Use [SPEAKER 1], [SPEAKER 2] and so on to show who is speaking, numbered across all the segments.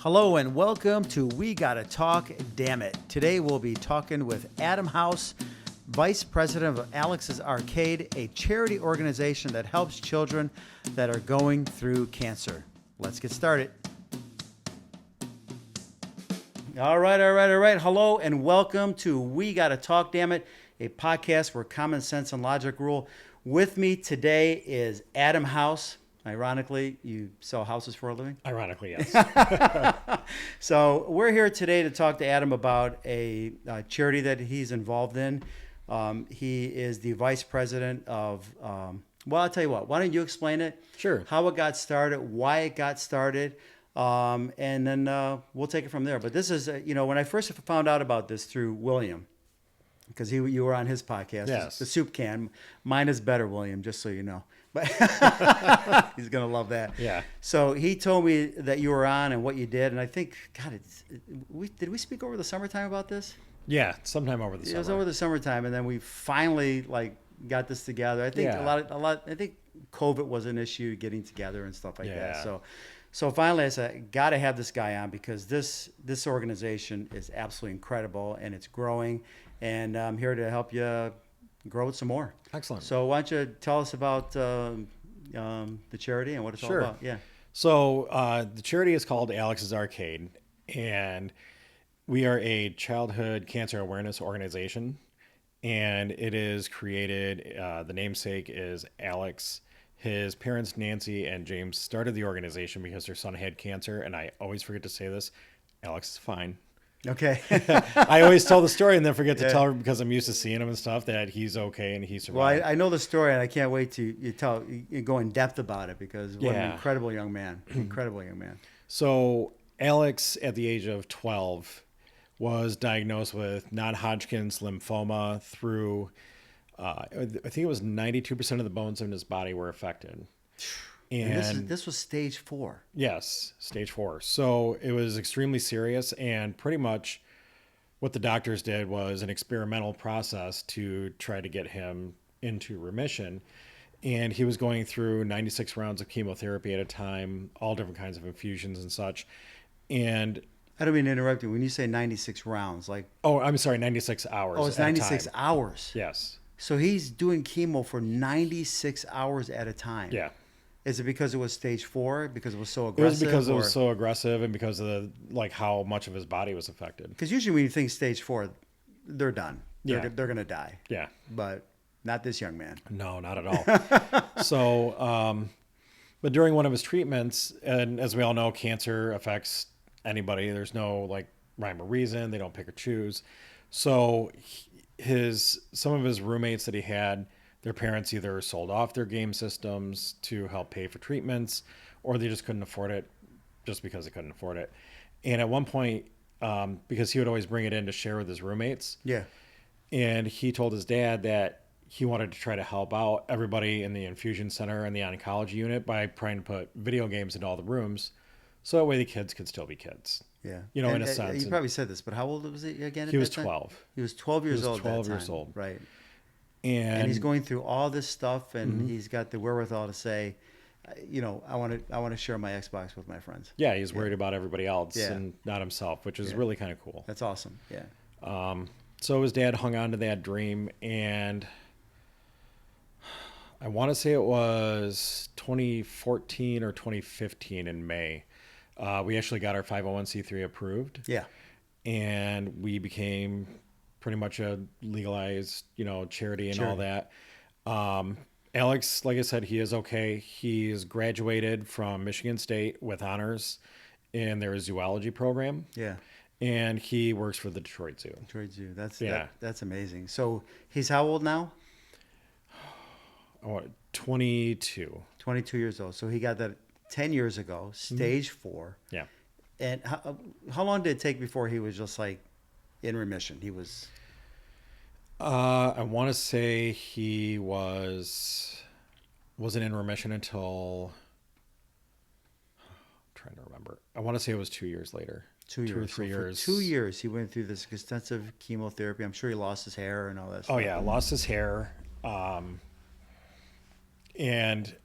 [SPEAKER 1] Hello and welcome to We Gotta Talk, Damn It. Today we'll be talking with Adam House, Vice President of Alex's Arcade, a charity organization that helps children that are going through cancer. Let's get started. All right. Hello and welcome to We Gotta Talk, Damn It, a podcast where common sense and logic rule. With me today is Adam House. Ironically, you sell houses for a living?
[SPEAKER 2] Ironically, yes.
[SPEAKER 1] So we're here today to talk to Adam about a charity that he's involved in. He is the vice president of, well, I'll tell you what, why don't you explain it?
[SPEAKER 2] Sure.
[SPEAKER 1] How it got started, why it got started, and then we'll take it from there. But this is, when I first found out about this through William, because you were on his podcast,
[SPEAKER 2] yes.
[SPEAKER 1] The Soup Can. Mine is better, William, just so you know. But he's gonna love that.
[SPEAKER 2] Yeah.
[SPEAKER 1] So he told me that you were on and what you did, and I think, God, did we speak over the summertime about this?
[SPEAKER 2] Yeah, sometime over the summer.
[SPEAKER 1] It was over the summertime, and then we finally got this together. I think a lot. I think COVID was an issue getting together and stuff like that. So finally, I said, got to have this guy on because this organization is absolutely incredible and it's growing, and I'm here to help you grow it some more.
[SPEAKER 2] Excellent.
[SPEAKER 1] So why don't you tell us about the charity and what it's all about? Yeah.
[SPEAKER 2] So the charity is called Alex's Arcade, and we are a childhood cancer awareness organization, and it is created, the namesake is Alex. His parents, Nancy and James, started the organization because their son had cancer, and I always forget to say this, Alex is fine.
[SPEAKER 1] Okay.
[SPEAKER 2] I always tell the story and then forget to tell her because I'm used to seeing him and stuff that he's okay and he survived.
[SPEAKER 1] Well, I know the story and I can't wait to you go in depth about it because what an incredible young man. Incredible young man. So
[SPEAKER 2] Alex, at the age of 12, was diagnosed with Non-Hodgkin's lymphoma through, I think it was 92% of the bones in his body were affected.
[SPEAKER 1] And this was stage 4.
[SPEAKER 2] Yes, stage 4. So it was extremely serious, and pretty much what the doctors did was an experimental process to try to get him into remission. And he was going through 96 rounds of chemotherapy at a time, all different kinds of infusions and such. And
[SPEAKER 1] I don't mean to interrupt you. When you say 96 rounds,
[SPEAKER 2] Oh, I'm sorry, 96 hours.
[SPEAKER 1] Oh, it's 96 hours.
[SPEAKER 2] Yes.
[SPEAKER 1] So he's doing chemo for 96 hours at a time.
[SPEAKER 2] Yeah.
[SPEAKER 1] Is it because it was stage 4? Because it was so aggressive?
[SPEAKER 2] It was because it was so aggressive and because of how much of his body was affected.
[SPEAKER 1] Because usually when you think stage 4, they're done. They're going to die.
[SPEAKER 2] Yeah.
[SPEAKER 1] But not this young man.
[SPEAKER 2] No, not at all. So, but during one of his treatments, and as we all know, cancer affects anybody. There's no rhyme or reason. They don't pick or choose. So some of his roommates that he had, their parents either sold off their game systems to help pay for treatments, or they just couldn't afford it just because they couldn't afford it. And at one point, because he would always bring it in to share with his roommates.
[SPEAKER 1] Yeah.
[SPEAKER 2] And he told his dad that he wanted to try to help out everybody in the infusion center and the oncology unit by trying to put video games into all the rooms. So that way the kids could still be kids.
[SPEAKER 1] Yeah.
[SPEAKER 2] In a sense.
[SPEAKER 1] You probably said this, but how old was he again?
[SPEAKER 2] He was 12.
[SPEAKER 1] He was 12 years old.
[SPEAKER 2] 12 years old.
[SPEAKER 1] Right.
[SPEAKER 2] And
[SPEAKER 1] he's going through all this stuff, and he's got the wherewithal to say, I want to share my Xbox with my friends.
[SPEAKER 2] Yeah, he's worried about everybody else and not himself, which is really kind of cool.
[SPEAKER 1] That's awesome. Yeah.
[SPEAKER 2] So his dad hung on to that dream, and I want to say it was 2014 or 2015 in May. We actually got our 501c3 approved.
[SPEAKER 1] Yeah.
[SPEAKER 2] And we became pretty much a legalized, charity and all that. Alex, like I said, he is okay. He's graduated from Michigan State with honors in their zoology program.
[SPEAKER 1] Yeah.
[SPEAKER 2] And he works for the Detroit Zoo.
[SPEAKER 1] Detroit Zoo. That's amazing. So he's how old now?
[SPEAKER 2] 22.
[SPEAKER 1] 22 years old. So he got that 10 years ago, stage 4.
[SPEAKER 2] Yeah.
[SPEAKER 1] And how long did it take before he was just in remission? He was.
[SPEAKER 2] I want to say he wasn't in remission until. I'm trying to remember. I want to say it was 2 years later.
[SPEAKER 1] 2 years.
[SPEAKER 2] 2 or 3 years.
[SPEAKER 1] For 2 years, he went through this extensive chemotherapy. I'm sure he lost his hair and all that stuff.
[SPEAKER 2] Oh yeah, lost his hair. And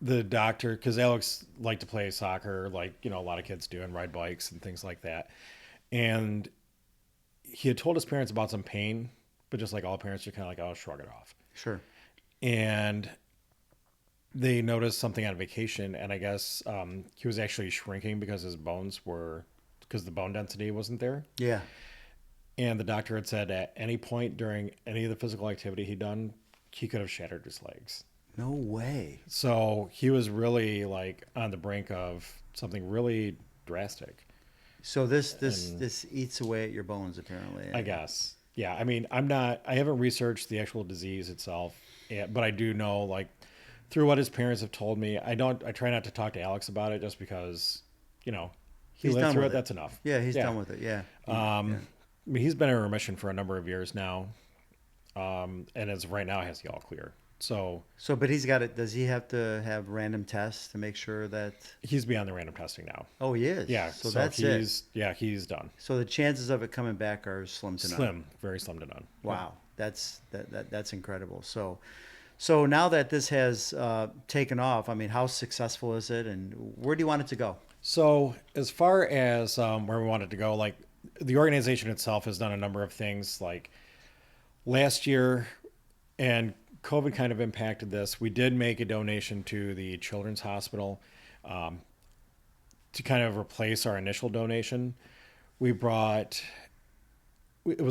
[SPEAKER 2] the doctor, because Alex liked to play soccer, like, you know, a lot of kids do, and ride bikes and things like that. And he had told his parents about some pain, but just like all parents, are kind of like, oh, shrug it off.
[SPEAKER 1] Sure.
[SPEAKER 2] And they noticed something on vacation, and I guess he was actually shrinking because because the bone density wasn't there.
[SPEAKER 1] Yeah.
[SPEAKER 2] And the doctor had said at any point during any of the physical activity he'd done, he could have shattered his legs.
[SPEAKER 1] No way.
[SPEAKER 2] So he was really like on the brink of something really drastic.
[SPEAKER 1] So this eats away at your bones, apparently.
[SPEAKER 2] I guess. Yeah. I mean, I haven't researched the actual disease itself, but I do know, like, through what his parents have told me. I try not to talk to Alex about it just because, you know, he's lived through it. That's enough.
[SPEAKER 1] Yeah, he's done with it. Yeah.
[SPEAKER 2] I mean, he's been in remission for a number of years now. And as of right now, has the all clear. So,
[SPEAKER 1] but he's got it. Does he have to have random tests to make sure that
[SPEAKER 2] he's beyond the random testing now?
[SPEAKER 1] Oh, he is.
[SPEAKER 2] Yeah.
[SPEAKER 1] So that's it.
[SPEAKER 2] Yeah, he's done.
[SPEAKER 1] So the chances of it coming back are slim to none.
[SPEAKER 2] Very slim to none.
[SPEAKER 1] Wow, that's incredible. So now that this has taken off, I mean, how successful is it, and where do you want it to go?
[SPEAKER 2] So as far as where we want it to go, like, the organization itself has done a number of things. Like last year, and COVID kind of impacted this, we did make a donation to the Children's Hospital to kind of replace our initial donation. It was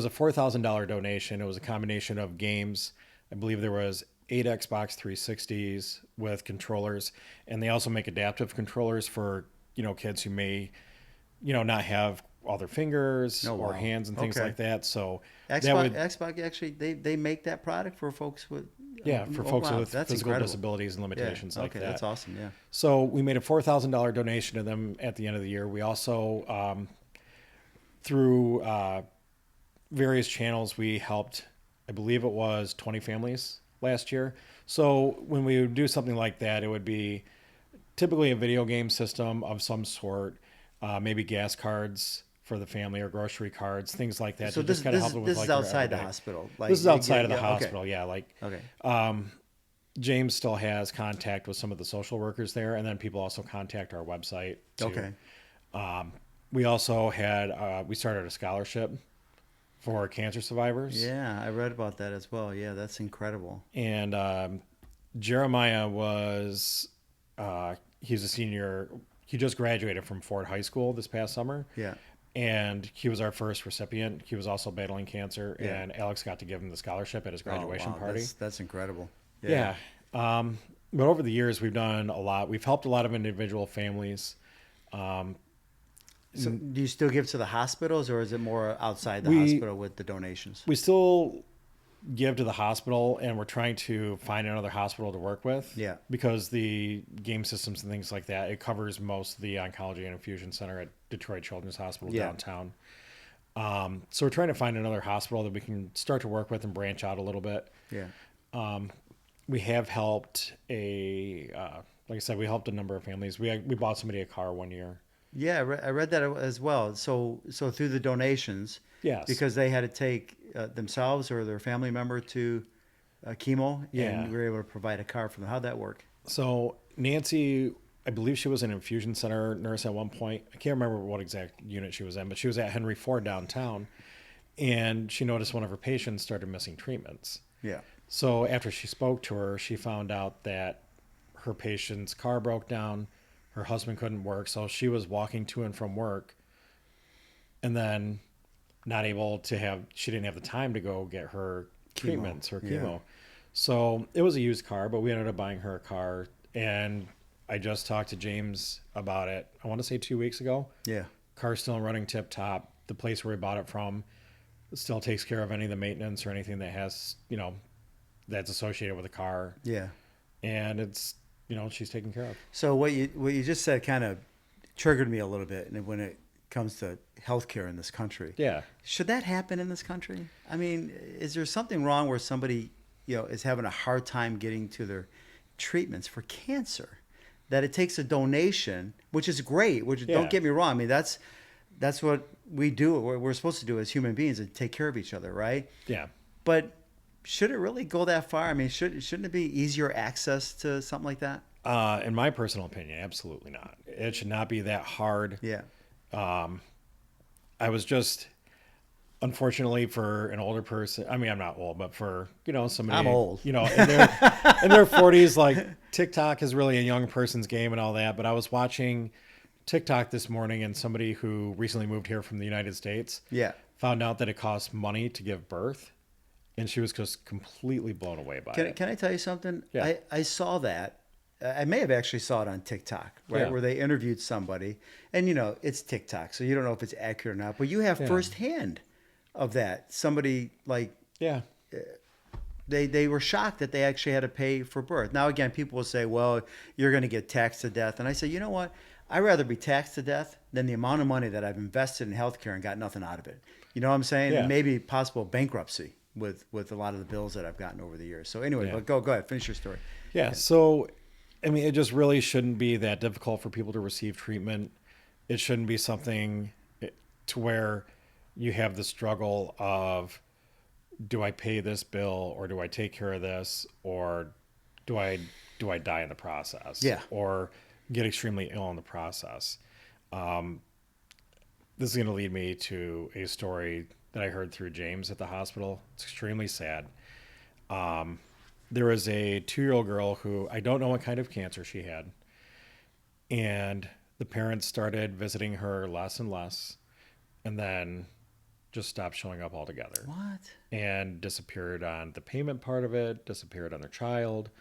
[SPEAKER 2] a $4,000 donation. It was a combination of games. I believe there was 8 Xbox 360s with controllers, and they also make adaptive controllers for, you know, kids who may, you know, not have all their fingers or hands and things like that. So
[SPEAKER 1] Xbox actually they make that product for folks with
[SPEAKER 2] folks with physical disabilities and limitations like that.
[SPEAKER 1] That's awesome. Yeah.
[SPEAKER 2] So we made a $4,000 donation to them at the end of the year. We also through various channels, we helped, I believe it was 20 families last year. So when we would do something like that, it would be typically a video game system of some sort, maybe gas cards for the family or grocery cards, things like that.
[SPEAKER 1] So this is outside the hospital.
[SPEAKER 2] Like, this is outside of the hospital. Okay. Yeah. Like,
[SPEAKER 1] okay.
[SPEAKER 2] James still has contact with some of the social workers there, and then people also contact our website too.
[SPEAKER 1] Okay.
[SPEAKER 2] We also had we started a scholarship for cancer survivors.
[SPEAKER 1] Yeah, I read about that as well. Yeah, that's incredible.
[SPEAKER 2] And Jeremiah was he's a senior. He just graduated from Ford High School this past summer.
[SPEAKER 1] Yeah.
[SPEAKER 2] And he was our first recipient. He was also battling cancer, and Alex got to give him the scholarship at his graduation party.
[SPEAKER 1] That's incredible.
[SPEAKER 2] Yeah. But over the years, we've done a lot. We've helped a lot of individual families.
[SPEAKER 1] So do you still give to the hospitals, or is it more outside the hospital with the donations?
[SPEAKER 2] We still give to the hospital, and we're trying to find another hospital to work with.
[SPEAKER 1] Yeah.
[SPEAKER 2] Because the game systems and things like that, it covers most of the oncology and infusion center at Detroit Children's Hospital downtown. So we're trying to find another hospital that we can start to work with and branch out a little bit.
[SPEAKER 1] Yeah.
[SPEAKER 2] We have helped like I said, we helped a number of families. We bought somebody a car one year.
[SPEAKER 1] Yeah, I read that as well. So through the donations,
[SPEAKER 2] yes,
[SPEAKER 1] because they had to take themselves or their family member to chemo, and we were able to provide a car for them. How'd that work?
[SPEAKER 2] So Nancy, I believe she was an infusion center nurse at one point. I can't remember what exact unit she was in, but she was at Henry Ford downtown, and she noticed one of her patients started missing treatments.
[SPEAKER 1] Yeah.
[SPEAKER 2] So after she spoke to her, she found out that her patient's car broke down. Her husband couldn't work, so she was walking to and from work, and then not able to she didn't have the time to go get her treatments, her chemo. So it was a used car, but we ended up buying her a car, and I just talked to James about it, I want to say 2 weeks ago.
[SPEAKER 1] Yeah.
[SPEAKER 2] Car's still running tip top. The place where we bought it from still takes care of any of the maintenance or anything that has, that's associated with the car.
[SPEAKER 1] Yeah.
[SPEAKER 2] And it's, she's taken care of.
[SPEAKER 1] So what you just said kind of triggered me a little bit, and when it comes to healthcare in this country.
[SPEAKER 2] Yeah.
[SPEAKER 1] Should that happen in this country? I mean, is there something wrong where somebody, is having a hard time getting to their treatments for cancer, that it takes a donation, which is great, don't get me wrong. I mean, that's what we do, what we're supposed to do as human beings, and take care of each other, right?
[SPEAKER 2] Yeah.
[SPEAKER 1] But should it really go that far? I mean, shouldn't it be easier access to something like that?
[SPEAKER 2] In my personal opinion, absolutely not. It should not be that hard.
[SPEAKER 1] Yeah.
[SPEAKER 2] I was just, unfortunately, for an older person. I mean, I'm not old, but for somebody,
[SPEAKER 1] I'm old.
[SPEAKER 2] in their 40s, like TikTok is really a young person's game and all that. But I was watching TikTok this morning, and somebody who recently moved here from the United States,
[SPEAKER 1] Yeah.
[SPEAKER 2] found out that it costs money to give birth, and she was just completely blown away by it.
[SPEAKER 1] Can I tell you something?
[SPEAKER 2] Yeah.
[SPEAKER 1] I saw that. I may have actually saw it on TikTok, right?
[SPEAKER 2] Yeah.
[SPEAKER 1] Where they interviewed somebody, and it's TikTok, so you don't know if it's accurate or not, but you have firsthand of that. Somebody
[SPEAKER 2] Yeah.
[SPEAKER 1] they were shocked that they actually had to pay for birth. Now, again, people will say, well, you're going to get taxed to death. And I say, you know what? I'd rather be taxed to death than the amount of money that I've invested in healthcare and got nothing out of it. You know what I'm saying?
[SPEAKER 2] Yeah.
[SPEAKER 1] And maybe possible bankruptcy with a lot of the bills that I've gotten over the years. So anyway, but go ahead, finish your story.
[SPEAKER 2] Yeah. So, I mean, it just really shouldn't be that difficult for people to receive treatment. It shouldn't be something to where you have the struggle of, do I pay this bill, or do I take care of this, or do I die in the process?
[SPEAKER 1] Yeah.
[SPEAKER 2] Or get extremely ill in the process. This is going to lead me to a story that I heard through James at the hospital. It's extremely sad. There was a 2-year-old girl who, I don't know what kind of cancer she had. And the parents started visiting her less and less, and then just stopped showing up altogether.
[SPEAKER 1] What?
[SPEAKER 2] And disappeared on the payment part of it, disappeared on their child,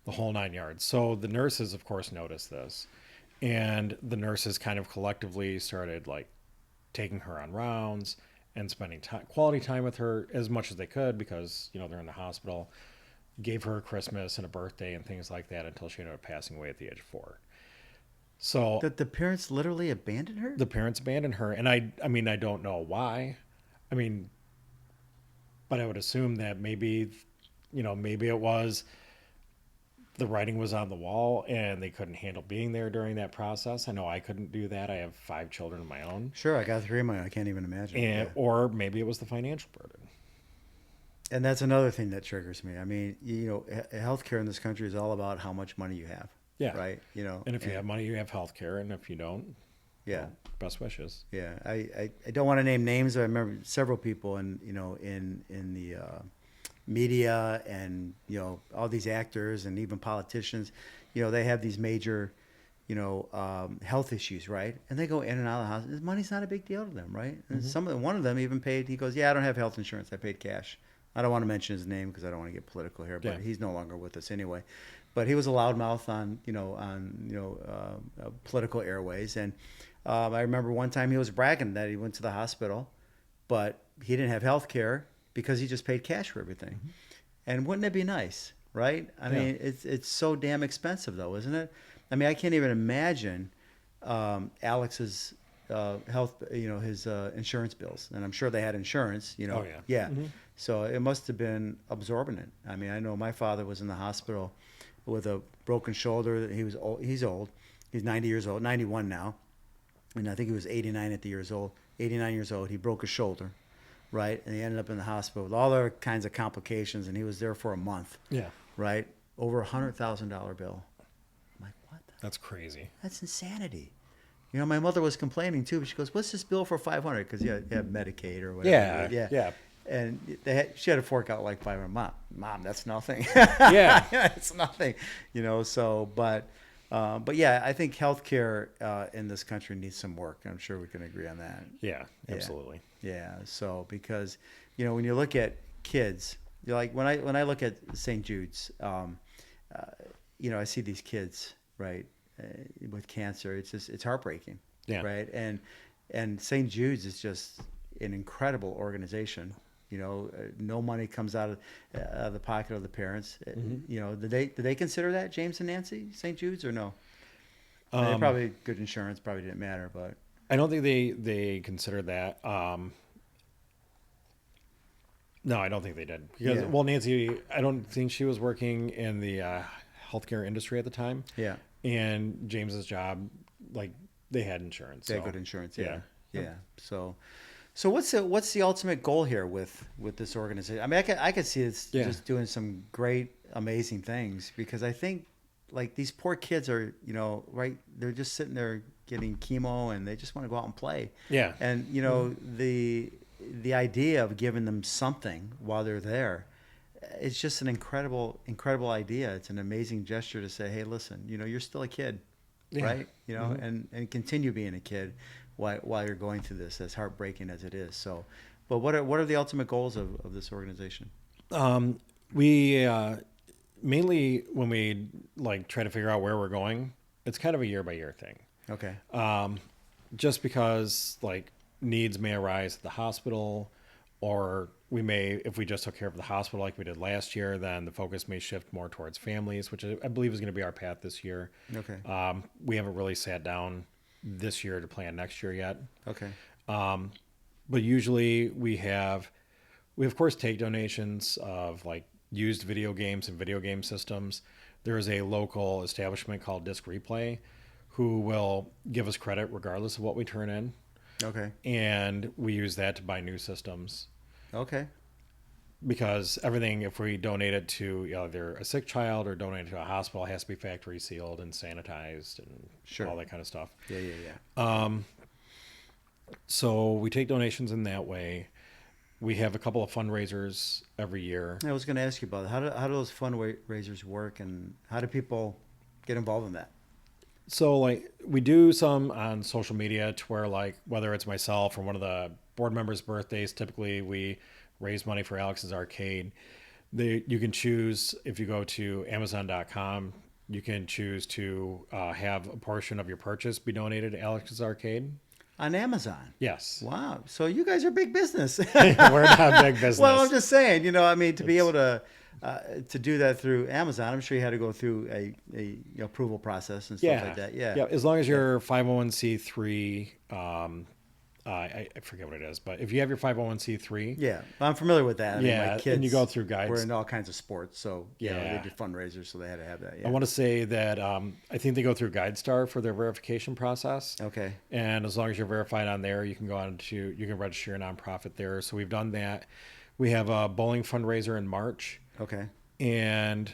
[SPEAKER 2] the whole 9 yards. So the nurses, of course, noticed this. And the nurses kind of collectively started taking her on rounds and spending quality time with her as much as they could, because, they're in the hospital. Gave her a Christmas and a birthday and things like that until she ended up passing away at the age of 4. So
[SPEAKER 1] The parents literally abandoned her?
[SPEAKER 2] the parents abandoned her. And I mean, I don't know why. I mean, but I would assume that maybe it was the writing was on the wall and they couldn't handle being there during that process. I know I couldn't do that. I have 5 children of my own.
[SPEAKER 1] Sure, I got 3 of my own. I can't even imagine.
[SPEAKER 2] Or maybe it was the financial burden.
[SPEAKER 1] And that's another thing that triggers me. I mean, healthcare in this country is all about how much money you have.
[SPEAKER 2] Yeah.
[SPEAKER 1] Right.
[SPEAKER 2] And if you have money, you have health care. And if you don't,
[SPEAKER 1] yeah.
[SPEAKER 2] Best wishes.
[SPEAKER 1] Yeah. I don't want to name names. I remember several people in the media and, all these actors and even politicians, they have these major, health issues, right? And they go in and out of the hospital. Money's not a big deal to them, right? And one of them even paid, he goes, yeah, I don't have health insurance. I paid cash. I don't want to mention his name because I don't want to get political here, but he's no longer with us anyway. But he was a loudmouth on political airways, and I remember one time he was bragging that he went to the hospital, but he didn't have health care because he just paid cash for everything. Mm-hmm. And wouldn't it be nice, right? I mean, it's so damn expensive, though, isn't it? I mean, I can't even imagine Alex's health, his insurance bills, and I'm sure they had insurance.
[SPEAKER 2] Oh yeah.
[SPEAKER 1] Yeah. Mm-hmm. So it must have been absorbent. I mean, I know my father was in the hospital with a broken shoulder. He was old. He's old. He's 90 years old, 91 now, and I think he was 89 at the years old. 89 years old. He broke his shoulder, right? And he ended up in the hospital with all other kinds of complications, and he was there for a month.
[SPEAKER 2] Yeah.
[SPEAKER 1] Right. Over $100,000 bill. I'm like, what?
[SPEAKER 2] That's crazy.
[SPEAKER 1] That's insanity. My mother was complaining too, but she goes, "What's this bill for $500?" Because you have Medicaid or whatever.
[SPEAKER 2] Yeah.
[SPEAKER 1] And she had to fork out like $500. Mom, that's nothing.
[SPEAKER 2] Yeah,
[SPEAKER 1] it's nothing. So, but yeah, I think healthcare in this country needs some work. I'm sure we can agree on that.
[SPEAKER 2] Yeah, absolutely.
[SPEAKER 1] Yeah. So because when you look at kids, like when I look at St. Jude's, I see these kids, right, with cancer. It's heartbreaking. Yeah. Right. And St. Jude's is just an incredible organization. No money comes out of the pocket of the parents. Mm-hmm. Do they consider that, James and Nancy, St. Jude's, or no? They probably good insurance, probably didn't matter, but
[SPEAKER 2] I don't think they considered that. No, I don't think they did. Because Nancy, I don't think she was working in the healthcare industry at the time.
[SPEAKER 1] Yeah.
[SPEAKER 2] And James's job, they had insurance.
[SPEAKER 1] They had good insurance. Yeah. So what's the ultimate goal here with this organization? I mean, I could see it's just doing some great, amazing things, because I think, like these poor kids are, right? They're just sitting there getting chemo and they just want to go out and play.
[SPEAKER 2] Yeah.
[SPEAKER 1] And, the idea of giving them something while they're there, it's just an incredible idea. It's an amazing gesture to say, hey, listen, you're still a kid, right? And continue being a kid while you're going through this, as heartbreaking as it is. So, but what are the ultimate goals of this organization?
[SPEAKER 2] We mainly, when we try to figure out where we're going, it's kind of a year by year thing.
[SPEAKER 1] Okay.
[SPEAKER 2] Just because needs may arise at the hospital, or we may, if we just took care of the hospital like we did last year, then the focus may shift more towards families, which I believe is going to be our path this year.
[SPEAKER 1] Okay.
[SPEAKER 2] We haven't really sat down this year to plan next year yet.
[SPEAKER 1] Okay.
[SPEAKER 2] But usually we of course take donations of used video games and video game systems. There is a local establishment called Disc Replay who will give us credit regardless of what we turn in.
[SPEAKER 1] Okay.
[SPEAKER 2] And we use that to buy new systems.
[SPEAKER 1] Okay.
[SPEAKER 2] Because everything, if we donate it to either a sick child or donate it to a hospital, it has to be factory sealed and sanitized and all that kind of stuff.
[SPEAKER 1] Yeah.
[SPEAKER 2] So we take donations in that way. We have a couple of fundraisers every year.
[SPEAKER 1] I was going to ask you about it. How do those fundraisers work, and how do people get involved in that?
[SPEAKER 2] So we do some on social media to where whether it's myself or one of the board members' birthdays, typically we raise money for Alex's Arcade. You can choose, if you go to Amazon.com, you can choose to have a portion of your purchase be donated to Alex's Arcade.
[SPEAKER 1] On Amazon?
[SPEAKER 2] Yes.
[SPEAKER 1] Wow. So you guys are big business.
[SPEAKER 2] We're not big business.
[SPEAKER 1] Well, I'm just saying, to be able to do that through Amazon, I'm sure you had to go through a approval process and stuff like that. Yeah.
[SPEAKER 2] Yeah. As long as you're 501c3, I forget what it is, but if you have your 501c3.
[SPEAKER 1] Yeah. I'm familiar with that.
[SPEAKER 2] My kids, and you go through guides.
[SPEAKER 1] We're in all kinds of sports. So, they did fundraisers, so they had to have that. Yeah.
[SPEAKER 2] I want to say that I think they go through GuideStar for their verification process.
[SPEAKER 1] Okay.
[SPEAKER 2] And as long as you're verified on there, you can you can register your nonprofit there. So we've done that. We have a bowling fundraiser in March.
[SPEAKER 1] Okay.
[SPEAKER 2] And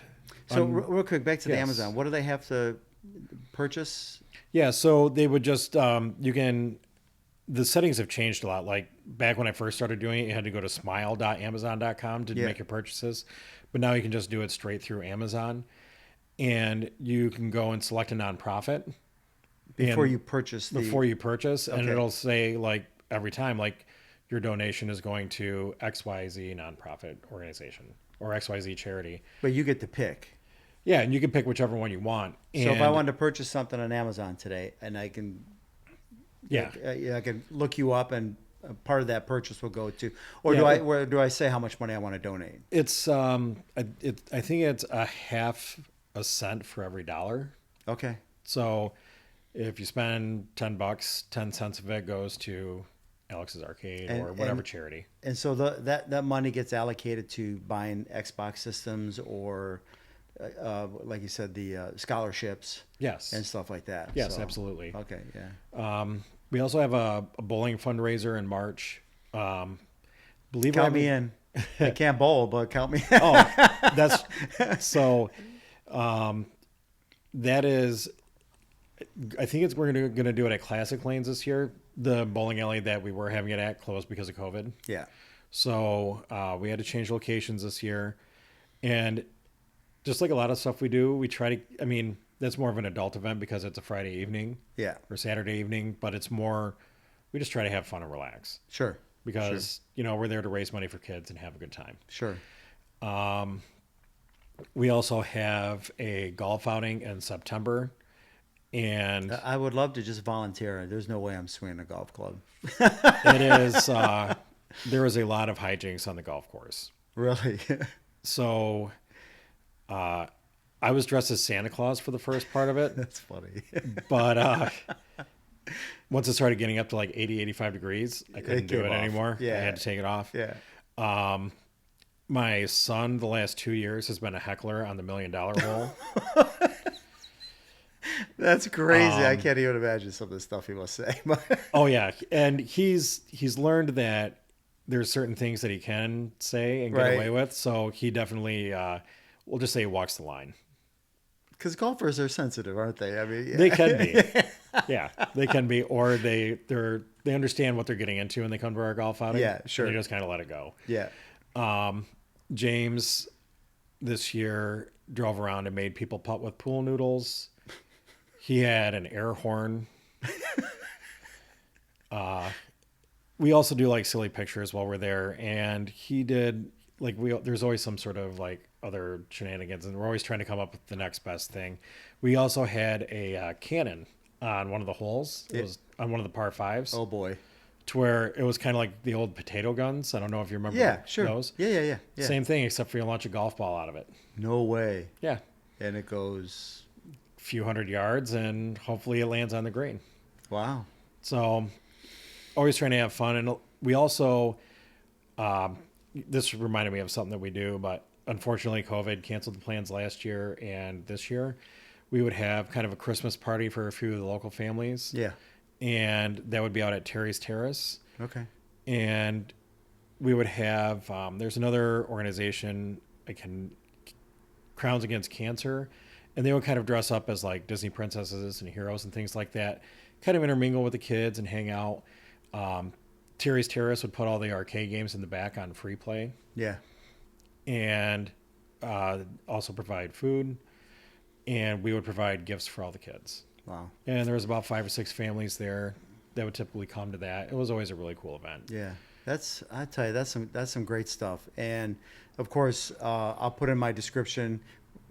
[SPEAKER 1] so real quick, back to the Amazon. What do they have to purchase?
[SPEAKER 2] Yeah. So they would just, the settings have changed a lot. Back when I first started doing it, you had to go to smile.amazon.com to make your purchases. But now you can just do it straight through Amazon. And you can go and select a nonprofit.
[SPEAKER 1] Before you purchase.
[SPEAKER 2] And it'll say every time, your donation is going to XYZ nonprofit organization or XYZ charity.
[SPEAKER 1] But you get to pick.
[SPEAKER 2] Yeah, and you can pick whichever one you want.
[SPEAKER 1] So if I wanted to purchase something on Amazon today, and I can, I can look you up, and part of that purchase will go to, or do I say how much money I want to donate?
[SPEAKER 2] It's I think it's a half a cent for every dollar.
[SPEAKER 1] Okay.
[SPEAKER 2] So if you spend $10, 10 cents of it goes to Alex's Arcade or whatever charity.
[SPEAKER 1] And so that money gets allocated to buying Xbox systems or, like you said, the scholarships.
[SPEAKER 2] Yes.
[SPEAKER 1] And stuff like that.
[SPEAKER 2] Yes,
[SPEAKER 1] so,
[SPEAKER 2] absolutely.
[SPEAKER 1] Okay, yeah.
[SPEAKER 2] We also have a bowling fundraiser in March. Count
[SPEAKER 1] me in. I can't bowl, but count me.
[SPEAKER 2] That's so. That is. I think we're going to do it at Classic Lanes this year. The bowling alley that we were having it at closed because of COVID.
[SPEAKER 1] Yeah.
[SPEAKER 2] So we had to change locations this year, and just like a lot of stuff we do, we try to. I mean, that's more of an adult event because it's a Friday evening.
[SPEAKER 1] Yeah.
[SPEAKER 2] Or Saturday evening, but it's more. We just try to have fun and relax.
[SPEAKER 1] Sure.
[SPEAKER 2] Because we're there to raise money for kids and have a good time.
[SPEAKER 1] Sure.
[SPEAKER 2] We also have a golf outing in September. And
[SPEAKER 1] I would love to just volunteer. There's no way I'm swinging a golf club.
[SPEAKER 2] It is. There is a lot of hijinks on the golf course.
[SPEAKER 1] Really?
[SPEAKER 2] So, I was dressed as Santa Claus for the first part of it.
[SPEAKER 1] That's funny.
[SPEAKER 2] But once it started getting up to 80, 85 degrees, I couldn't do it anymore.
[SPEAKER 1] Yeah.
[SPEAKER 2] I had to take it off.
[SPEAKER 1] Yeah.
[SPEAKER 2] My son, the last 2 years, has been a heckler on the $1 Million Hole.
[SPEAKER 1] That's crazy. I can't even imagine some of the stuff he must say.
[SPEAKER 2] Oh yeah, and he's learned that there's certain things that he can say and get away with. So he definitely, we'll just say, he walks the line.
[SPEAKER 1] Because golfers are sensitive, aren't they? I mean,
[SPEAKER 2] They can be. Yeah, they can be, or they understand what they're getting into when they come to our golf outing.
[SPEAKER 1] Yeah, sure.
[SPEAKER 2] And they just kind of let it go.
[SPEAKER 1] Yeah.
[SPEAKER 2] James this year drove around and made people putt with pool noodles. He had an air horn. We also do like silly pictures while we're there, and he did like there's always some sort of like other shenanigans, and we're always trying to come up with the next best thing. We also had a cannon on one of the holes. It was on one of the par fives.
[SPEAKER 1] Oh boy.
[SPEAKER 2] To where it was kind of like the old potato guns. I don't know if you remember those.
[SPEAKER 1] Yeah.
[SPEAKER 2] Same thing, except for you launch a golf ball out of it.
[SPEAKER 1] No way.
[SPEAKER 2] Yeah.
[SPEAKER 1] And it goes
[SPEAKER 2] a few hundred yards, and hopefully it lands on the green.
[SPEAKER 1] Wow.
[SPEAKER 2] So always trying to have fun. And we also, this reminded me of something that we do, but unfortunately COVID canceled the plans last year, and this year we would have kind of a Christmas party for a few of the local families.
[SPEAKER 1] Yeah.
[SPEAKER 2] And that would be out at Terry's Terrace.
[SPEAKER 1] Okay.
[SPEAKER 2] And we would have, there's another organization, Crowns Against Cancer, and they would kind of dress up as like Disney princesses and heroes and things like that, kind of intermingle with the kids and hang out. Terry's Terrace would put all the arcade games in the back on free play.
[SPEAKER 1] Yeah.
[SPEAKER 2] And also provide food, and we would provide gifts for all the kids.
[SPEAKER 1] Wow.
[SPEAKER 2] And there was about 5 or 6 families there that would typically come to that. It was always a really cool event.
[SPEAKER 1] Yeah. I tell you, that's some great stuff. And of course, I'll put in my description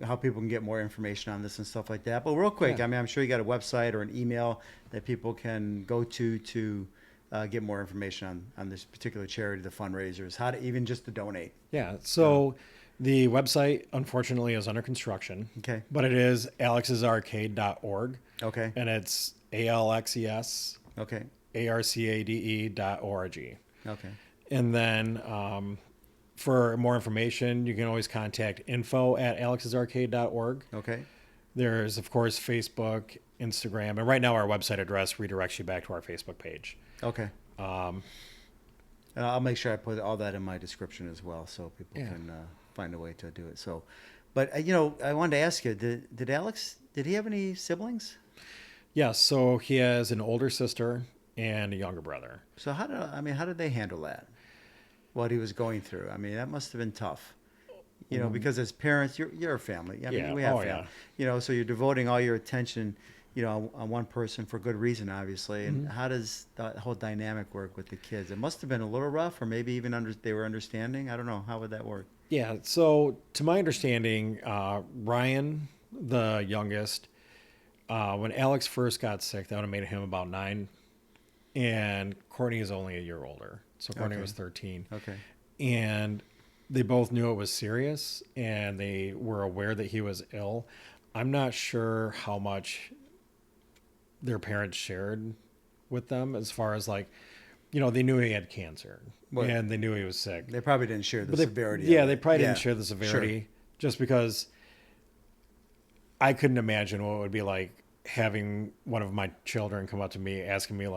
[SPEAKER 1] how people can get more information on this and stuff like that. But real quick,
[SPEAKER 2] Yeah.
[SPEAKER 1] I mean, I'm sure you got a website or an email that people can go to get more information on this particular charity, the fundraisers, how to even just to donate.
[SPEAKER 2] Yeah. So the website, unfortunately, is under construction.
[SPEAKER 1] Okay.
[SPEAKER 2] But it is alexsarcade.org.
[SPEAKER 1] Okay.
[SPEAKER 2] And it's ALXES.
[SPEAKER 1] Okay.
[SPEAKER 2] ARCADE.org.
[SPEAKER 1] Okay.
[SPEAKER 2] And then for more information, you can always contact info@alexsarcade.org.
[SPEAKER 1] Okay.
[SPEAKER 2] There's, of course, Facebook, Instagram, and right now our website address redirects you back to our Facebook page.
[SPEAKER 1] Okay. And I'll make sure I put all that in my description as well, so people can find a way to do it. So, but I wanted to ask you, did Alex, did he have any siblings?
[SPEAKER 2] Yes. So he has an older sister and a younger brother.
[SPEAKER 1] So how did they handle that? What he was going through? I mean, that must have been tough. Because as parents, you're a family. I mean, we have family.
[SPEAKER 2] Yeah.
[SPEAKER 1] So you're devoting all your attention, on one person for good reason, obviously. And how does that whole dynamic work with the kids? It must have been a little rough, or maybe even they were understanding. I don't know. How would that work?
[SPEAKER 2] Yeah. So to my understanding, Ryan, the youngest, when Alex first got sick, that would have made him about 9, and Courtney is only a year older. So Courtney was 13.
[SPEAKER 1] Okay.
[SPEAKER 2] And they both knew it was serious, and they were aware that he was ill. I'm not sure how much their parents shared with them as far as they knew he had cancer, and they knew he was sick.
[SPEAKER 1] They probably didn't share the severity.
[SPEAKER 2] Yeah, they probably didn't share the severity, just because I couldn't imagine what it would be like having one of my children come up to me asking me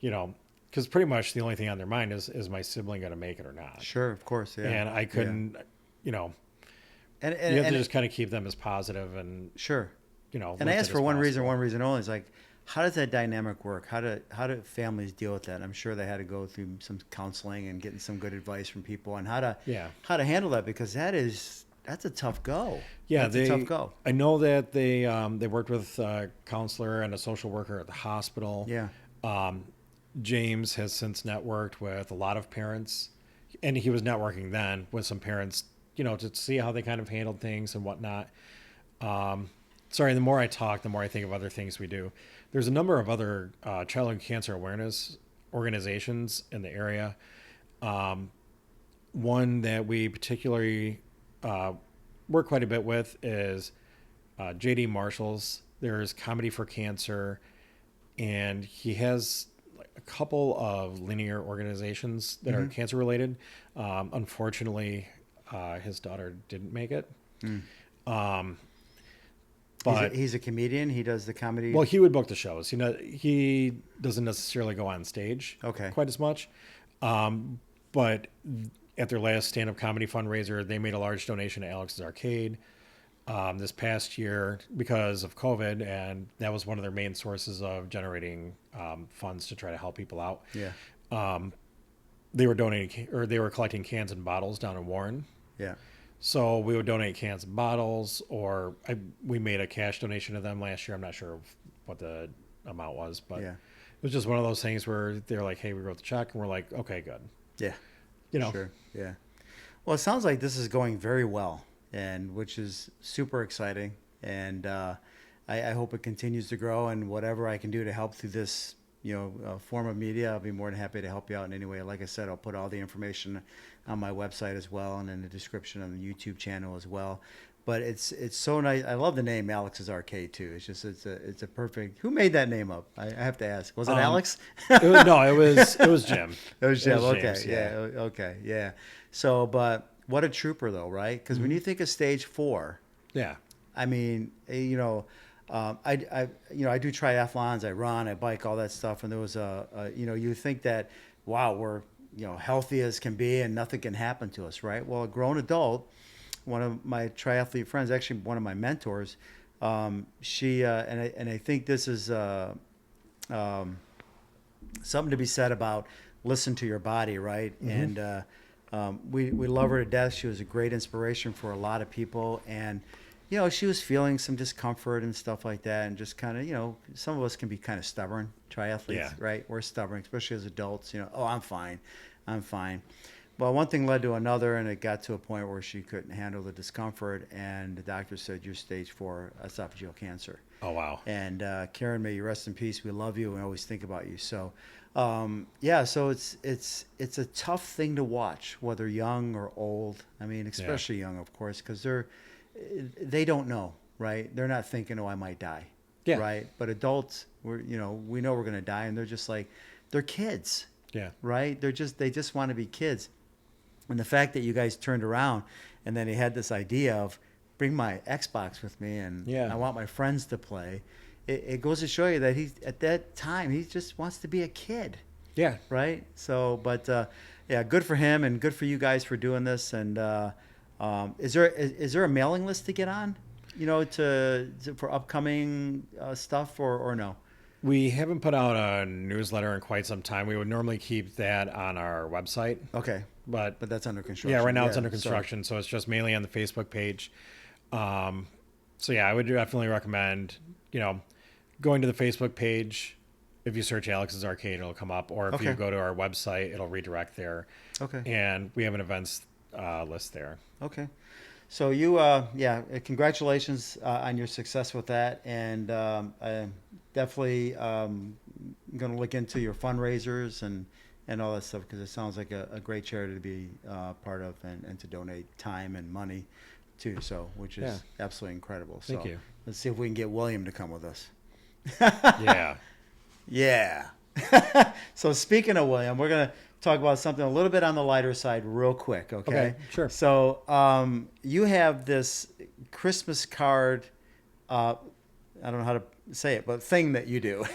[SPEAKER 2] because pretty much the only thing on their mind is my sibling going to make it or not?
[SPEAKER 1] Sure, of course, yeah.
[SPEAKER 2] And I couldn't, and you have to just kind of keep them as positive and
[SPEAKER 1] sure, And I asked for one reason only. It's like, how does that dynamic work? How do families deal with that? I'm sure they had to go through some counseling and getting some good advice from people on how to handle that, because that's a tough go.
[SPEAKER 2] Yeah,
[SPEAKER 1] that's a tough go.
[SPEAKER 2] I know that they worked with a counselor and a social worker at the hospital.
[SPEAKER 1] Yeah.
[SPEAKER 2] James has since networked with a lot of parents, and he was networking then with some parents, to see how they kind of handled things and whatnot. The more I talk, the more I think of other things we do. There's a number of other childhood cancer awareness organizations in the area. One that we particularly work quite a bit with is J.D. Marshall's. There's Comedy for Cancer, and he has a couple of linear organizations that are cancer related. Unfortunately, his daughter didn't make it. But
[SPEAKER 1] he's a comedian. He does the comedy.
[SPEAKER 2] Well, he would book the shows. He doesn't necessarily go on stage quite as much. But at their last stand-up comedy fundraiser, they made a large donation to Alex's Arcade. this past year because of COVID, and that was one of their main sources of generating funds to try to help people out.
[SPEAKER 1] Yeah.
[SPEAKER 2] They were donating, or they were collecting cans and bottles down in Warren.
[SPEAKER 1] Yeah.
[SPEAKER 2] So we would donate cans and bottles, or we made a cash donation to them last year. I'm not sure what the amount was, but
[SPEAKER 1] Yeah.
[SPEAKER 2] it was just one of those things where they're like, "Hey, we wrote the check," and we're like, "Okay, good."
[SPEAKER 1] Yeah.
[SPEAKER 2] You know.
[SPEAKER 1] Sure. Yeah. Well, it sounds like this is going very well, and which is super exciting. And I hope it continues to grow. And whatever I can do to help through this, form of media, I'll be more than happy to help you out in any way. Like I said, I'll put all the information on my website as well, and in the description on the YouTube channel as well. But it's so nice. I love the name Alex's Arcade too. It's just it's a perfect. Who made that name up? I have to ask. Was it Alex?
[SPEAKER 2] No, it was Jim.
[SPEAKER 1] It was Jim. Okay.
[SPEAKER 2] James,
[SPEAKER 1] yeah. Okay. Yeah. So, but what a trooper though, right? Because when you think of stage 4,
[SPEAKER 2] Yeah.
[SPEAKER 1] I mean, I do triathlons, I run, I bike, all that stuff, and there was you think that, wow, we're healthy as can be and nothing can happen to us, right? Well, a grown adult, one of my triathlete friends, actually one of my mentors, she and I think this is something to be said about listen to your body, right? And we love her to death. She was a great inspiration for a lot of people, and she was feeling some discomfort and stuff like that, and just kind of, some of us can be kind of stubborn, triathletes, right? We're stubborn, especially as adults, oh, I'm fine. Well, one thing led to another, and it got to a point where she couldn't handle the discomfort, and the doctor said, you're stage 4 esophageal cancer.
[SPEAKER 2] Oh, wow.
[SPEAKER 1] And Karen, may you rest in peace. We love you and always think about you. So, so it's a tough thing to watch, whether young or old. I mean, especially young, of course, because they don't know, right? They're not thinking, oh, I might die, right? But adults, we know we're going to die, and they're just like, they're kids, right? They just want to be kids. And the fact that you guys turned around and then he had this idea of bring my Xbox with me and I want my friends to play. It goes to show you that at that time, he just wants to be a kid. Yeah. Right. So, but good for him and good for you guys for doing this. And is there a mailing list to get on, for upcoming stuff or no?
[SPEAKER 2] We haven't put out a newsletter in quite some time. We would normally keep that on our website.
[SPEAKER 1] Okay. But that's under construction.
[SPEAKER 2] Yeah, right now it's under construction, so it's just mainly on the Facebook page. I would definitely recommend, going to the Facebook page. If you search Alex's Arcade, it'll come up. Or if you go to our website, it'll redirect there. Okay. And we have an events list there.
[SPEAKER 1] Okay. So you, congratulations on your success with that. And I'm definitely going to look into your fundraisers and all that stuff, because it sounds like a great charity to be part of and to donate time and money to, so which is absolutely incredible. So
[SPEAKER 2] thank you.
[SPEAKER 1] Let's see if we can get William to come with us. Yeah. So speaking of William, we're going to talk about something a little bit on the lighter side real quick, okay?
[SPEAKER 2] Sure.
[SPEAKER 1] So you have this Christmas card, I don't know how to say it, but thing that you do.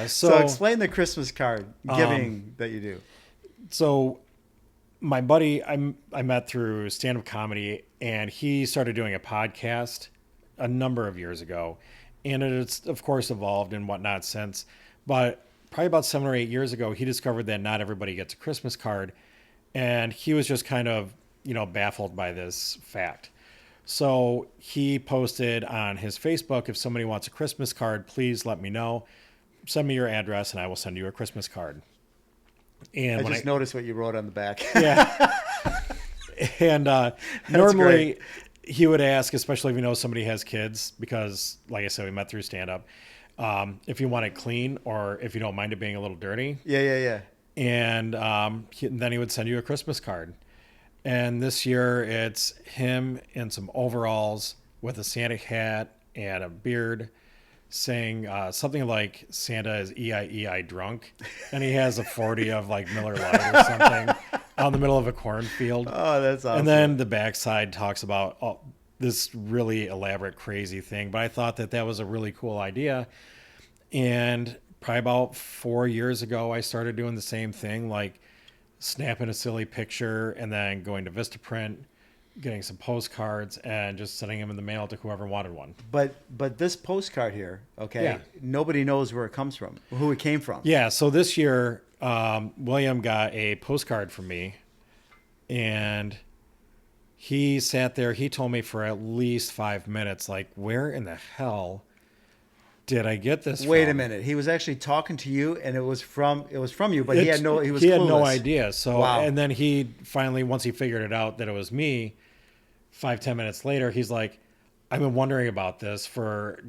[SPEAKER 1] So explain the Christmas card giving that you do.
[SPEAKER 2] So my buddy, I met through stand-up comedy, and he started doing a podcast a number of years ago. And it's, of course, evolved and whatnot since. But probably about 7 or 8 years ago, he discovered that not everybody gets a Christmas card. And he was just kind of, baffled by this fact. So he posted on his Facebook, if somebody wants a Christmas card, please let me know. Send me your address and I will send you a Christmas card. And
[SPEAKER 1] I just noticed what you wrote on the back.
[SPEAKER 2] And normally he would ask, especially if somebody has kids, because like I said, we met through stand-up, if you want it clean or if you don't mind it being a little dirty. And then he would send you a Christmas card. And this year it's him in some overalls with a Santa hat and a beard saying something like Santa is EI drunk. And he has a 40 of like Miller Lite or something out in the middle of a cornfield.
[SPEAKER 1] Oh, that's awesome.
[SPEAKER 2] And then the backside talks about this really elaborate, crazy thing. But I thought that was a really cool idea. And probably about 4 years ago, I started doing the same thing, like snapping a silly picture and then going to Vistaprint, getting some postcards and just sending them in the mail to whoever wanted one.
[SPEAKER 1] But this postcard here, okay,
[SPEAKER 2] Yeah.
[SPEAKER 1] nobody knows where it comes from, who it came from.
[SPEAKER 2] Yeah, so this year, William got a postcard from me, and he sat there. He told me for at least 5 minutes, like, where in the hell did I get this
[SPEAKER 1] Wait
[SPEAKER 2] from?
[SPEAKER 1] a minute. He was actually talking to you, and it was from you, but he was
[SPEAKER 2] he
[SPEAKER 1] clueless.
[SPEAKER 2] had no idea. So,
[SPEAKER 1] Wow.
[SPEAKER 2] and then he finally, once he figured it out that it was me, 5-10 minutes later, he's like, I've been wondering about this for,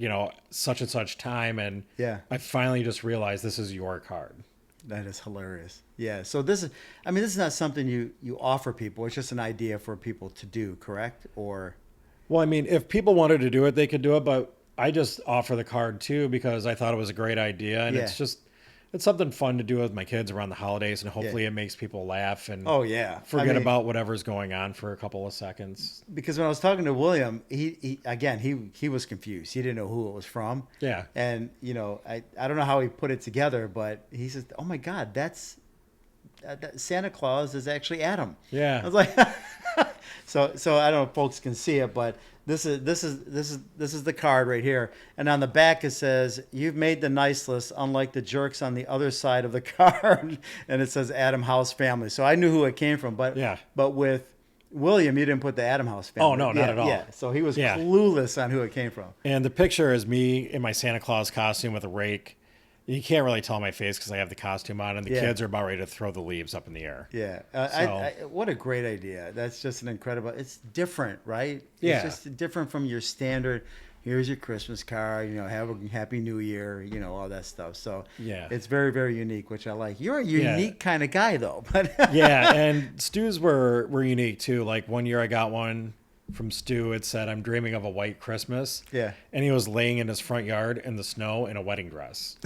[SPEAKER 2] such and such time. And
[SPEAKER 1] Yeah.
[SPEAKER 2] I finally just realized this is your card.
[SPEAKER 1] That is hilarious. Yeah. So this is not something you offer people. It's just an idea for people to do, correct? Or,
[SPEAKER 2] Well, I mean, if people wanted to do it, they could do it, but I just offer the card too because I thought it was a great idea, and
[SPEAKER 1] Yeah.
[SPEAKER 2] it's something fun to do with my kids around the holidays, and hopefully it makes people laugh and
[SPEAKER 1] oh yeah,
[SPEAKER 2] forget about whatever's going on for a couple of seconds.
[SPEAKER 1] Because when I was talking to William, he was confused. He didn't know who it was from.
[SPEAKER 2] Yeah.
[SPEAKER 1] And I don't know how he put it together, but he says, "Oh my God, that's Santa Claus is actually Adam."
[SPEAKER 2] Yeah.
[SPEAKER 1] I was like, so I don't know if folks can see it, but this is the card right here, and on the back it says, "You've made the nice list, unlike the jerks on the other side of the card," and it says Adam House family. So I knew who it came from, but with William, you didn't put the Adam House family.
[SPEAKER 2] Oh no, not at all.
[SPEAKER 1] Yeah, so he was clueless on who it came from.
[SPEAKER 2] And the picture is me in my Santa Claus costume with a rake. You can't really tell my face because I have the costume on, and the kids are about ready to throw the leaves up in the air.
[SPEAKER 1] Yeah. What a great idea. That's just an incredible... It's different, right?
[SPEAKER 2] Yeah.
[SPEAKER 1] It's just different from your standard, here's your Christmas card, have a Happy New Year, all that stuff. So it's very, very unique, which I like. You're a unique kind of guy, though. But
[SPEAKER 2] yeah, and Stu's were unique, too. Like, one year I got one from Stu. It said, "I'm dreaming of a white Christmas."
[SPEAKER 1] Yeah.
[SPEAKER 2] And he was laying in his front yard in the snow in a wedding dress.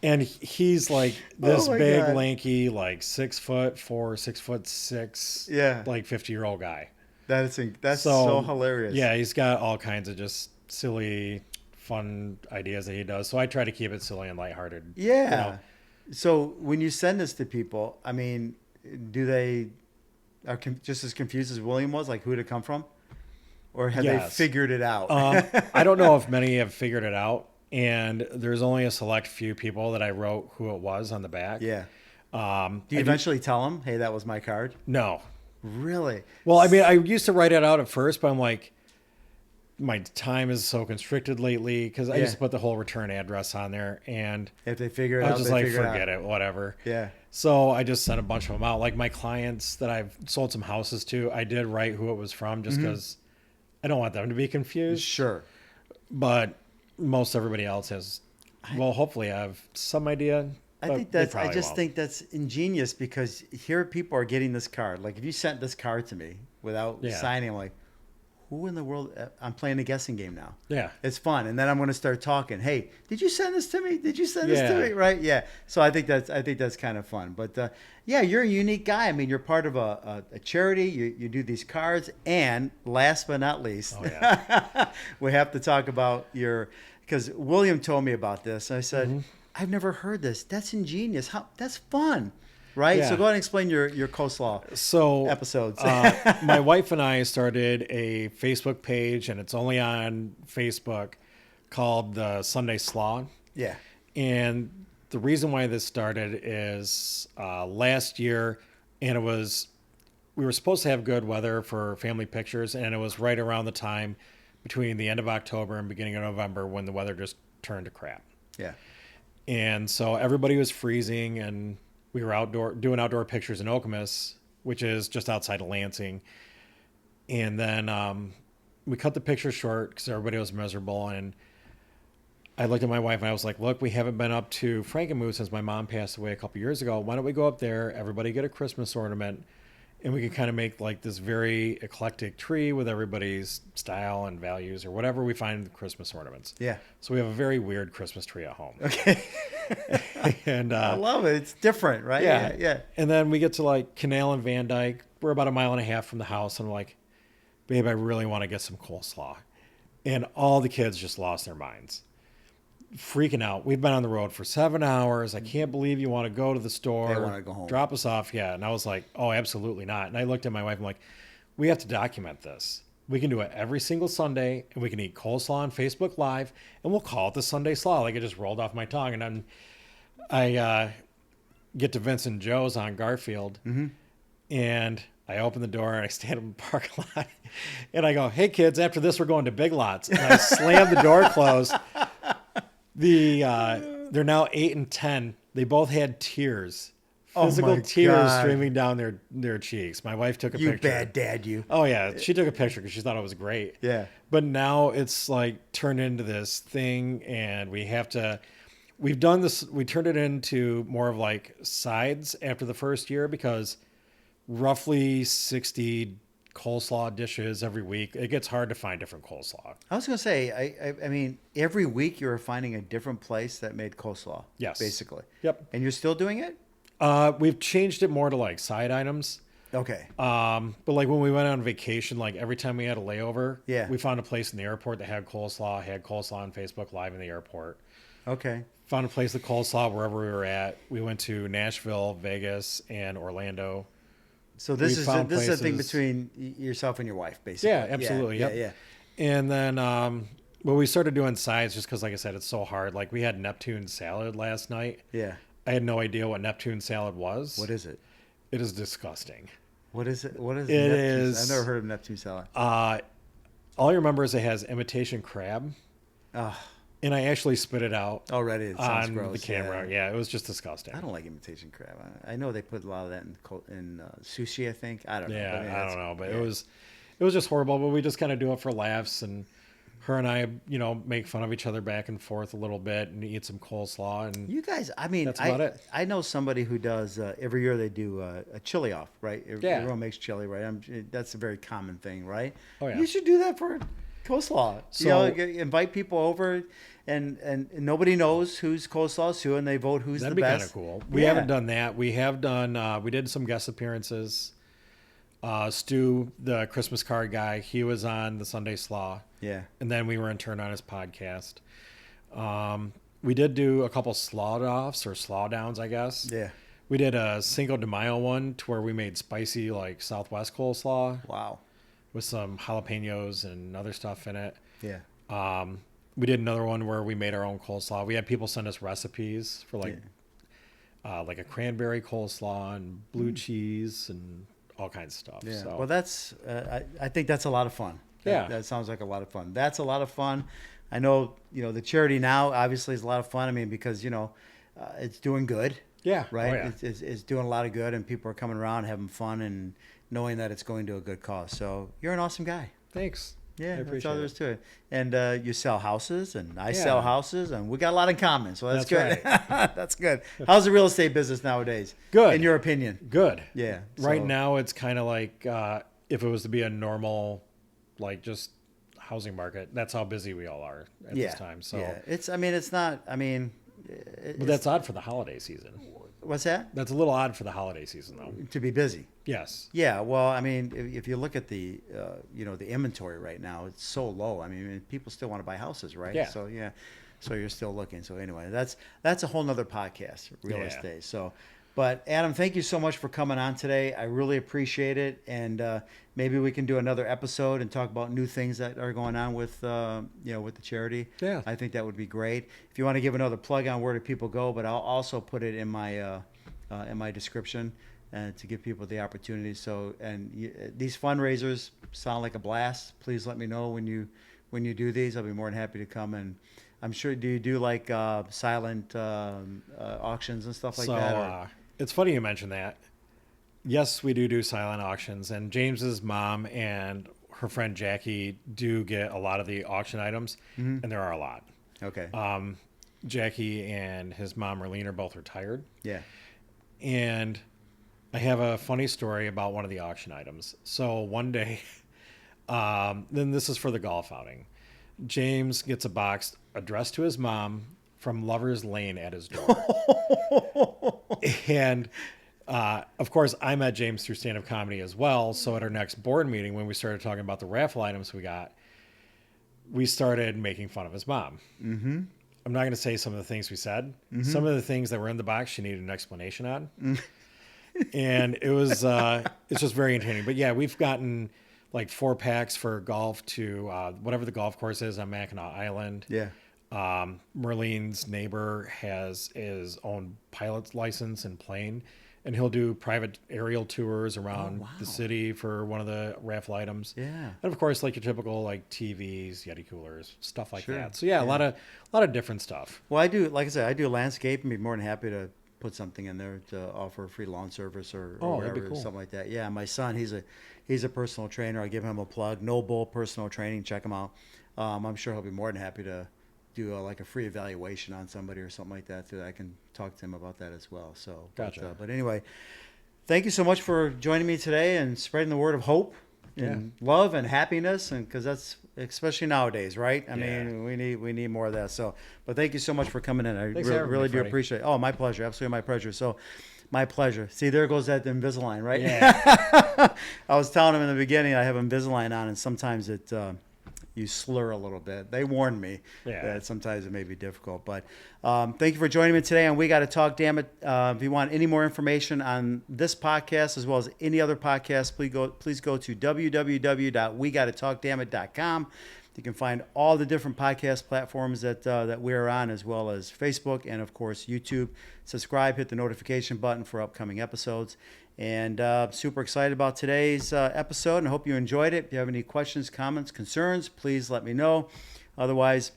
[SPEAKER 2] And he's like this big, lanky, like 6'4", 6'6", like 50-year-old guy.
[SPEAKER 1] That's so hilarious.
[SPEAKER 2] Yeah, he's got all kinds of just silly, fun ideas that he does. So I try to keep it silly and lighthearted.
[SPEAKER 1] Yeah. So when you send this to people, I mean, do they are just as confused as William was, like who did it come from? Or have they figured it out?
[SPEAKER 2] I don't know if many have figured it out. And there's only a select few people that I wrote who it was on the back.
[SPEAKER 1] Yeah. Do you eventually tell them, hey, that was my card?
[SPEAKER 2] No.
[SPEAKER 1] Really?
[SPEAKER 2] Well, I mean, I used to write it out at first, but I'm like, my time is so constricted lately because I used to put the whole return address on there. And
[SPEAKER 1] if they figure it out,
[SPEAKER 2] I was just like, forget it, whatever.
[SPEAKER 1] Yeah.
[SPEAKER 2] So I just sent a bunch of them out. Like my clients that I've sold some houses to, I did write who it was from just because I don't want them to be confused.
[SPEAKER 1] Sure.
[SPEAKER 2] But most everybody else has, hopefully I have some idea.
[SPEAKER 1] I think that's ingenious because here people are getting this card. Like if you sent this card to me without signing, I'm like, who in the world? I'm playing a guessing game now.
[SPEAKER 2] Yeah.
[SPEAKER 1] It's fun. And then I'm going to start talking. Hey, did you send this to me? Did you send this to me? Right. Yeah. So I think that's kind of fun, but you're a unique guy. I mean, you're part of a charity. You do these cards. And last but not least, we have to talk about because William told me about this. I said, I've never heard this. That's ingenious. That's fun. Right?
[SPEAKER 2] Yeah.
[SPEAKER 1] So go ahead and explain your coleslaw episodes.
[SPEAKER 2] My wife and I started a Facebook page, and it's only on Facebook, called the Sunday Slaw.
[SPEAKER 1] Yeah.
[SPEAKER 2] And the reason why this started is last year, and we were supposed to have good weather for family pictures, and it was right around the time between the end of October and beginning of November when the weather just turned to crap.
[SPEAKER 1] Yeah.
[SPEAKER 2] And so everybody was freezing, and we were doing outdoor pictures in Okemos, which is just outside of Lansing. And then we cut the picture short because everybody was miserable. And I looked at my wife and I was like, look, we haven't been up to Frankenmuth since my mom passed away a couple years ago. Why don't we go up there, everybody get a Christmas ornament, and we can kind of make like this very eclectic tree with everybody's style and values or whatever we find in the Christmas ornaments.
[SPEAKER 1] Yeah.
[SPEAKER 2] So we have a very weird Christmas tree at home.
[SPEAKER 1] Okay.
[SPEAKER 2] And
[SPEAKER 1] I love it. It's different, right?
[SPEAKER 2] Yeah. And then we get to like Canal and Van Dyke. We're about 1.5 miles from the house. And I'm like, babe, I really want to get some coleslaw. And all the kids just lost their minds. freaking out. We've been on the road for 7 hours. I can't believe you want to go to the store.
[SPEAKER 1] They want to go home.
[SPEAKER 2] Drop us off. Yeah. And I was like, oh, absolutely not. And I looked at my wife. I'm like, we have to document this. We can do it every single Sunday, and we can eat coleslaw on Facebook Live, and we'll call it the Sunday Slaw. Like, it just rolled off my tongue. And then I get to Vince and Joe's on Garfield, and I open the door, and I stand in the parking lot, and I go, hey, kids, after this, we're going to Big Lots. And I slam the door closed. They're now 8 and 10. They both had tears. Physical tears streaming down their cheeks. My wife took a picture.
[SPEAKER 1] You bad dad, you.
[SPEAKER 2] Oh, yeah. She took a picture because she thought it was great.
[SPEAKER 1] Yeah.
[SPEAKER 2] But now it's like turned into this thing, and we've done this. We turned it into more of like sides after the first year, because roughly 60 coleslaw dishes every week. It gets hard to find different coleslaw.
[SPEAKER 1] I was going to say, I mean, every week you're finding a different place that made coleslaw.
[SPEAKER 2] Yes.
[SPEAKER 1] Basically.
[SPEAKER 2] Yep.
[SPEAKER 1] And you're still doing it?
[SPEAKER 2] We've changed it more to like side items.
[SPEAKER 1] Okay.
[SPEAKER 2] But like when we went on vacation, like every time we had a layover,
[SPEAKER 1] yeah,
[SPEAKER 2] we found a place in the airport that had coleslaw on Facebook Live in the airport.
[SPEAKER 1] Okay.
[SPEAKER 2] Found a place with coleslaw wherever we were at. We went to Nashville, Vegas, and Orlando.
[SPEAKER 1] So this is a thing between yourself and your wife, basically.
[SPEAKER 2] Yeah, absolutely. Yeah. And then, well, we started doing sides just because, like I said, it's so hard. Like we had Neptune salad last night.
[SPEAKER 1] Yeah.
[SPEAKER 2] I had no idea what Neptune salad was.
[SPEAKER 1] What is it?
[SPEAKER 2] It is disgusting.
[SPEAKER 1] What is it? What is
[SPEAKER 2] it?
[SPEAKER 1] I've never heard of Neptune salad.
[SPEAKER 2] All I remember is it has imitation crab. And I actually spit it out.
[SPEAKER 1] Already, it sounds
[SPEAKER 2] on
[SPEAKER 1] gross.
[SPEAKER 2] The camera. Yeah, it was just disgusting.
[SPEAKER 1] I don't like imitation crab. I know they put a lot of that in sushi, I think. I don't know.
[SPEAKER 2] Yeah, I don't know. But it was just horrible. But we just kind of do it for laughs, and her and I, make fun of each other back and forth a little bit and eat some coleslaw. And
[SPEAKER 1] you guys, I mean,
[SPEAKER 2] that's about it.
[SPEAKER 1] I know somebody who does, every year they do a chili off, right?
[SPEAKER 2] Yeah.
[SPEAKER 1] Everyone makes chili, right? That's a very common thing, right?
[SPEAKER 2] Oh, yeah.
[SPEAKER 1] You should do that for coleslaw. So, invite people over, and nobody knows whose coleslaw is who, and they vote who's the best.
[SPEAKER 2] That'd be kind of cool. We haven't done that. We have done, we did some guest appearances. Stu, the Christmas card guy, he was on the Sunday Slaw.
[SPEAKER 1] Yeah.
[SPEAKER 2] And then we were in turn on his podcast. We did do a couple slaw-offs or slaw-downs, I guess.
[SPEAKER 1] Yeah.
[SPEAKER 2] We did a Cinco de Mayo one to where we made spicy, like, Southwest coleslaw.
[SPEAKER 1] Wow. With
[SPEAKER 2] some jalapenos and other stuff in it.
[SPEAKER 1] Yeah.
[SPEAKER 2] We did another one where we made our own coleslaw. We had people send us recipes for, like a cranberry coleslaw and blue cheese and all kinds of stuff.
[SPEAKER 1] Yeah.
[SPEAKER 2] So.
[SPEAKER 1] Well, that's I think that's a lot of fun.
[SPEAKER 2] Yeah.
[SPEAKER 1] That sounds like a lot of fun. That's a lot of fun. I know, the charity now obviously is a lot of fun. I mean, because, it's doing good.
[SPEAKER 2] Yeah.
[SPEAKER 1] Right.
[SPEAKER 2] Oh, yeah.
[SPEAKER 1] It's doing a lot of good, and people are coming around having fun and knowing that it's going to a good cause. So you're an awesome guy.
[SPEAKER 2] Thanks.
[SPEAKER 1] Yeah, that's all there is to it. And you sell houses, and I sell houses, and we got a lot in common. So that's good.
[SPEAKER 2] Right.
[SPEAKER 1] That's good. How's the real estate business nowadays?
[SPEAKER 2] Good.
[SPEAKER 1] In your opinion?
[SPEAKER 2] Good.
[SPEAKER 1] Yeah.
[SPEAKER 2] Right now, it's kind of like if it was to be a normal, like just housing market, that's how busy we all are at this time. So
[SPEAKER 1] it's. I mean, it's not. I mean,
[SPEAKER 2] but that's odd for the holiday season.
[SPEAKER 1] What's that?
[SPEAKER 2] That's a little odd for the holiday season, though.
[SPEAKER 1] To be busy.
[SPEAKER 2] Yes.
[SPEAKER 1] Yeah. Well, I mean, if you look at the, the inventory right now, it's so low. I mean, people still want to buy houses, right?
[SPEAKER 2] Yeah.
[SPEAKER 1] So so you're still looking. So anyway, that's a whole nother podcast, real estate. So, but Adam, thank you so much for coming on today. I really appreciate it, and maybe we can do another episode and talk about new things that are going on with with the charity.
[SPEAKER 2] Yeah.
[SPEAKER 1] I think that would be great. If you want to give another plug on where do people go, but I'll also put it in my description. To give people the opportunity. So, these fundraisers sound like a blast. Please let me know when you do these. I'll be more than happy to come. And I'm sure, do you do like silent auctions and stuff like that?
[SPEAKER 2] So it's funny you mentioned that. Yes, we do silent auctions, and James's mom and her friend Jackie do get a lot of the auction items, and there are a lot.
[SPEAKER 1] Okay.
[SPEAKER 2] Jackie and his mom Marlene are both retired.
[SPEAKER 1] Yeah.
[SPEAKER 2] And I have a funny story about one of the auction items. So one day, then this is for the golf outing. James gets a box addressed to his mom from Lover's Lane at his door. And of course, I met James through stand-up comedy as well. So at our next board meeting, when we started talking about the raffle items we got, we started making fun of his mom. I'm not going to say some of the things we said.
[SPEAKER 1] Mm-hmm.
[SPEAKER 2] Some of the things that were in the box, she needed an explanation on. And it was, it's just very entertaining. But yeah, we've gotten like 4 packs for golf to whatever the golf course is on Mackinac Island.
[SPEAKER 1] Yeah.
[SPEAKER 2] Merlene's neighbor has his own pilot's license and plane, and he'll do private aerial tours around the city for one of the raffle items.
[SPEAKER 1] Yeah.
[SPEAKER 2] And of course, like your typical like TVs, Yeti coolers, stuff like
[SPEAKER 1] Sure.
[SPEAKER 2] that. So yeah, a lot of different stuff.
[SPEAKER 1] Well, I do, like I said, I do landscape and be more than happy to put something in there to offer a free lawn service or
[SPEAKER 2] that'd be
[SPEAKER 1] whatever,
[SPEAKER 2] cool.
[SPEAKER 1] something like that. Yeah, my son, he's a personal trainer. I give him a plug. No Bull Personal Training. Check him out. I'm sure he'll be more than happy to do like a free evaluation on somebody or something like that. So I can talk to him about that as well. So,
[SPEAKER 2] Gotcha.
[SPEAKER 1] But anyway, thank you so much for joining me today and spreading the word of hope and love and happiness, and because that's especially nowadays, right? I mean, we need more of that. So, but thank you so much for coming in. I really do appreciate it. Oh, my pleasure. Absolutely my pleasure. So, my pleasure. See, there goes that Invisalign, right?
[SPEAKER 2] Yeah.
[SPEAKER 1] I was telling him in the beginning I have Invisalign on, and sometimes it you slur a little bit. They warned me that sometimes it may be difficult. But thank you for joining me today on We Gotta Talk, Damn It. If you want any more information on this podcast as well as any other podcast, please go to www.wegottotalkdammit.com. You can find all the different podcast platforms that we're on, as well as Facebook and, of course, YouTube. Subscribe, hit the notification button for upcoming episodes. And super excited about today's episode, and I hope you enjoyed it. If you have any questions, comments, concerns, please let me know. Otherwise,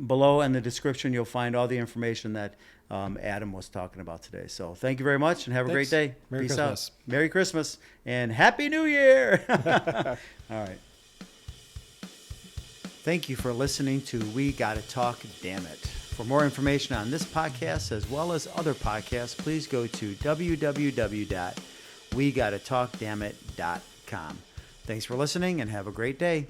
[SPEAKER 1] below in the description, you'll find all the information that Adam was talking about today. So thank you very much, and have a great day.
[SPEAKER 2] Merry
[SPEAKER 1] Peace
[SPEAKER 2] Christmas.
[SPEAKER 1] out. Merry Christmas, and Happy New Year. All right. Thank you for listening to We Gotta Talk, Damn It. For more information on this podcast as well as other podcasts, please go to www.wegottotalkdammit.com. Thanks for listening, and have a great day.